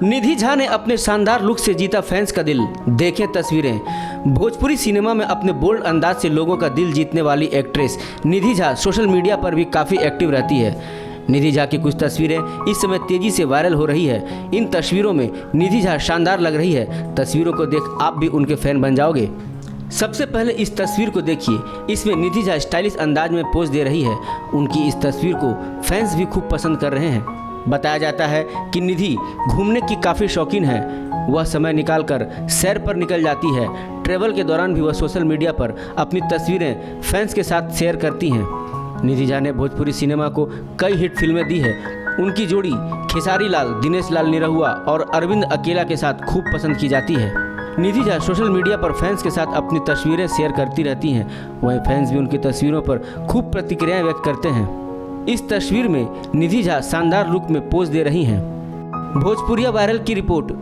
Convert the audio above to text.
निधि झा ने अपने शानदार लुक से जीता फैंस का दिल। देखें तस्वीरें। भोजपुरी सिनेमा में अपने बोल्ड अंदाज से लोगों का दिल जीतने वाली एक्ट्रेस निधि झा सोशल मीडिया पर भी काफ़ी एक्टिव रहती है। निधि झा की कुछ तस्वीरें इस समय तेजी से वायरल हो रही है। इन तस्वीरों में निधि झा शानदार लग रही है। तस्वीरों को देख आप भी उनके फैन बन जाओगे। सबसे पहले इस तस्वीर को देखिए। इसमें निधि झा स्टाइलिश अंदाज में पोज दे रही है। उनकी इस तस्वीर को फैंस भी खूब पसंद कर रहे हैं। बताया जाता है कि निधि घूमने की काफ़ी शौकीन है। वह समय निकालकर सैर पर निकल जाती है। ट्रैवल के दौरान भी वह सोशल मीडिया पर अपनी तस्वीरें फैंस के साथ शेयर करती हैं। निधि झा ने भोजपुरी सिनेमा को कई हिट फिल्में दी है। उनकी जोड़ी खेसारी लाल, दिनेश लाल निरहुआ और अरविंद अकेला के साथ खूब पसंद की जाती है। निधि झा सोशल मीडिया पर फैंस के साथ अपनी तस्वीरें शेयर करती रहती हैं। वहीं फैंस भी उनकी तस्वीरों पर खूब प्रतिक्रियाएं व्यक्त करते हैं। इस तस्वीर में निधि झा शानदार लुक में पोज दे रही हैं। भोजपुरिया वायरल की रिपोर्ट।